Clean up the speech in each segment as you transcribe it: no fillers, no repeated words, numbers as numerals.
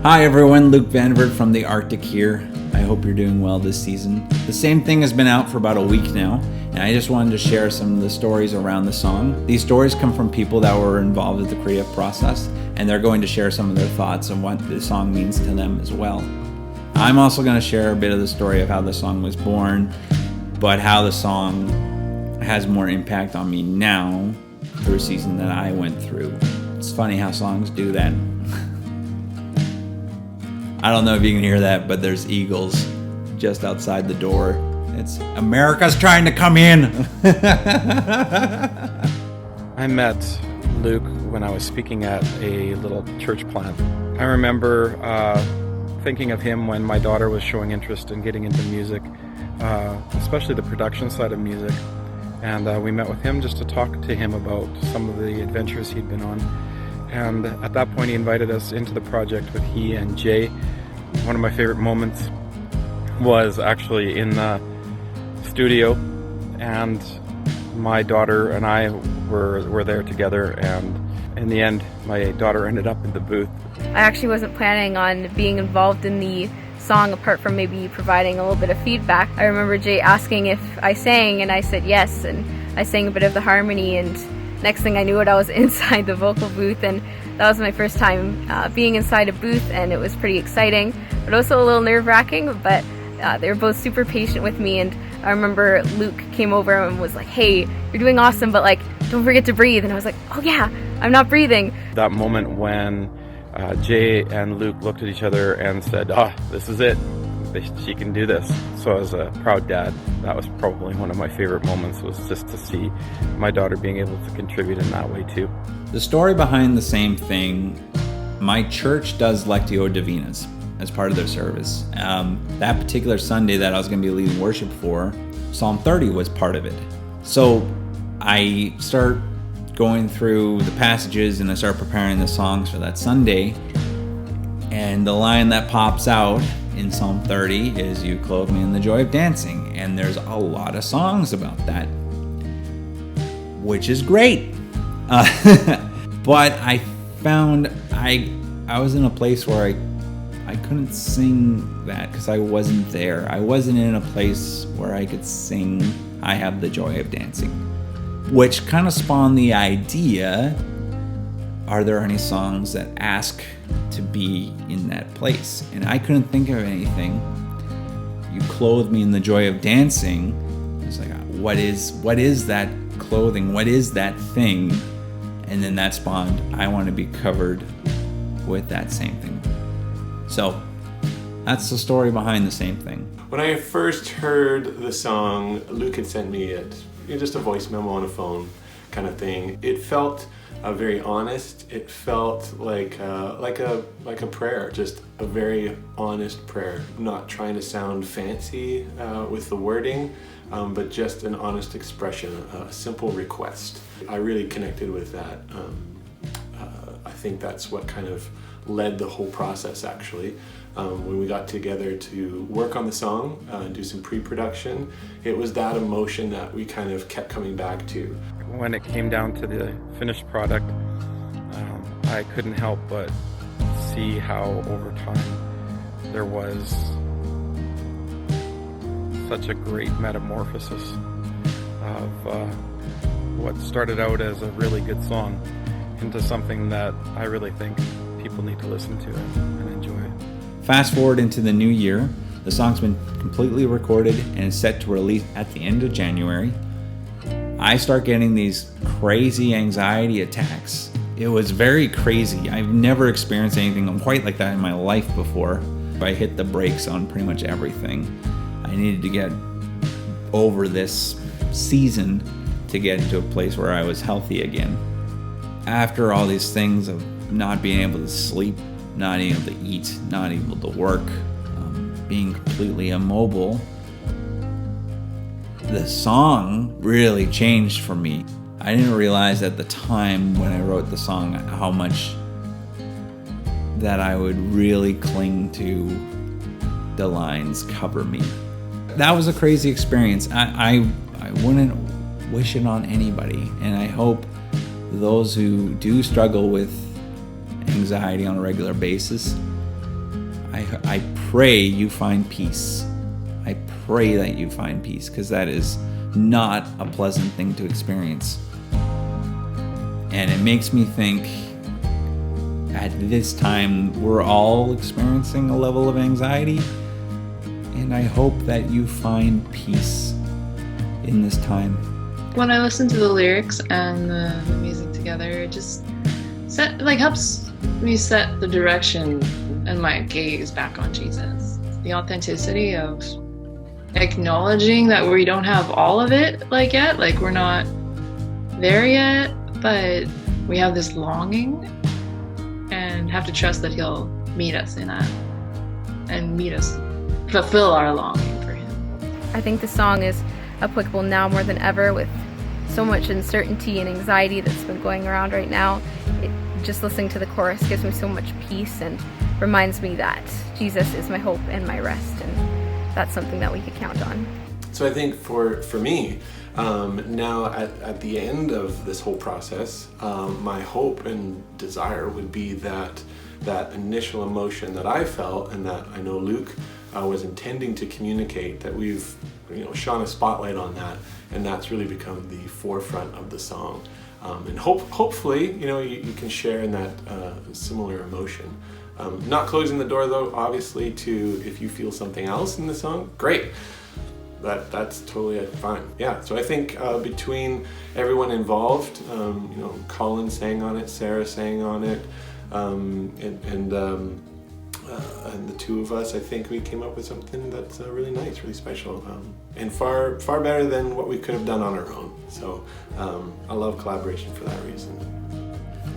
Hi everyone, Luke Vandevert from the Arctic here. I hope you're doing well this season. The same thing has been out for about a week now, and I just wanted to share some of the stories around the song. These stories come from people that were involved with the creative process, and they're going to share some of their thoughts on what the song means to them as well. I'm also going to share a bit of the story of how the song was born, but how the song has more impact on me now through a season that I went through. It's funny how songs do that. I don't know if you can hear that, but there's eagles just outside the door. It's America's trying to come in. I met Luke when I was speaking at a little church plant. I remember thinking of him when my daughter was showing interest in getting into music, especially the production side of music. And we met with him just to talk to him about some of the adventures he'd been on. And at that point he invited us into the project with he and Jay. One of my favorite moments was actually in the studio, and my daughter and I were there together, and in the end my daughter ended up in the booth. I actually wasn't planning on being involved in the song apart from maybe providing a little bit of feedback. I remember Jay asking if I sang, and I said yes, and I sang a bit of the harmony, and next thing I knew it, I was inside the vocal booth, and that was my first time being inside a booth, and it was pretty exciting, but also a little nerve-wracking, but they were both super patient with me. And I remember Luke came over and was like, "Hey, you're doing awesome, but like, don't forget to breathe." And I was like, "Oh yeah, I'm not breathing." That moment when Jay and Luke looked at each other and said, "Oh, this is it. She can do this." So as a proud dad, that was probably one of my favorite moments, was just to see my daughter being able to contribute in that way too. The story behind the same thing, my church does Lectio Divinas as part of their service. That particular Sunday that I was going to be leading worship for, Psalm 30 was part of it. So I start going through the passages and I start preparing the songs for that Sunday. And the line that pops out in Psalm 30 is, "You clothe me in the joy of dancing." And there's a lot of songs about that, which is great. But I found I was in a place where I couldn't sing that because I wasn't there. I wasn't in a place where I could sing "I have the joy of dancing," which kind of spawned the idea, are there any songs that ask to be in that place? And I couldn't think of anything. "You clothe me in the joy of dancing." It's like, what is that clothing? What is that thing? And then that spawned, I want to be covered with that same thing. So that's the story behind the same thing. When I first heard the song, Luke had sent me just a voice memo on a phone kind of thing. It felt very honest. It felt like a prayer, just a very honest prayer. Not trying to sound fancy with the wording, but just an honest expression, a simple request. I really connected with that. I think that's what kind of led the whole process, actually. When we got together to work on the song, do some pre-production, it was that emotion that we kind of kept coming back to. When it came down to the finished product, I couldn't help but see how over time there was such a great metamorphosis of what started out as a really good song into something that I really think people need to listen to and enjoy. Fast forward into the new year, the song's been completely recorded and is set to release at the end of January. I start getting these crazy anxiety attacks. It was very crazy. I've never experienced anything quite like that in my life before. I hit the brakes on pretty much everything. I needed to get over this season to get into a place where I was healthy again. After all these things of not being able to sleep, not being able to eat, not able to work, being completely immobile, the song really changed for me. I didn't realize at the time when I wrote the song how much that I would really cling to the lines "cover me." That was a crazy experience. I wouldn't wish it on anybody, and I hope those who do struggle with anxiety on a regular basis I pray you find peace. I pray that you find peace, because that is not a pleasant thing to experience. And it makes me think, at this time, we're all experiencing a level of anxiety, and I hope that you find peace in this time. When I listen to the lyrics and the music together, it just helps me set the direction and my gaze back on Jesus. The authenticity of acknowledging that we don't have all of it yet, we're not there yet, but we have this longing and have to trust that He'll meet us in that and fulfill our longing for Him. I think the song is applicable now more than ever, with so much uncertainty and anxiety that's been going around right now. Just listening to the chorus gives me so much peace and reminds me that Jesus is my hope and my rest, and that's something that we could count on. So I think for me, now at the end of this whole process, my hope and desire would be that initial emotion that I felt and that I know Luke was intending to communicate, that we've shone a spotlight on that, and that's really become the forefront of the song. And hopefully, you can share in that similar emotion. Not closing the door, though, obviously, to if you feel something else in the song, great. That's totally fine. Yeah, so I think between everyone involved, Colin sang on it, Sarah sang on it, and the two of us, I think we came up with something that's really nice, really special, and far better than what we could have done on our own. So I love collaboration for that reason.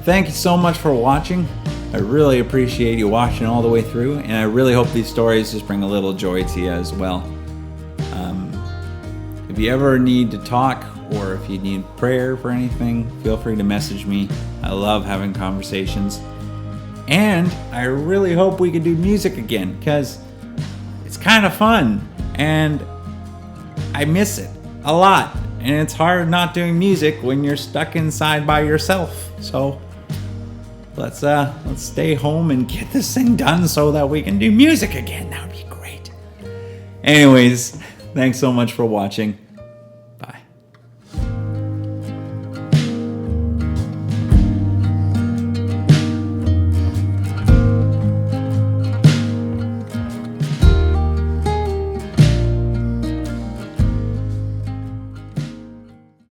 Thank you so much for watching. I really appreciate you watching all the way through, and I really hope these stories just bring a little joy to you as well. If you ever need to talk, or if you need prayer for anything, feel free to message me. I love having conversations. And I really hope we can do music again, because it's kind of fun and I miss it a lot. And it's hard not doing music when you're stuck inside by yourself. So let's stay home and get this thing done so that we can do music again. That would be great. Anyways, thanks so much for watching.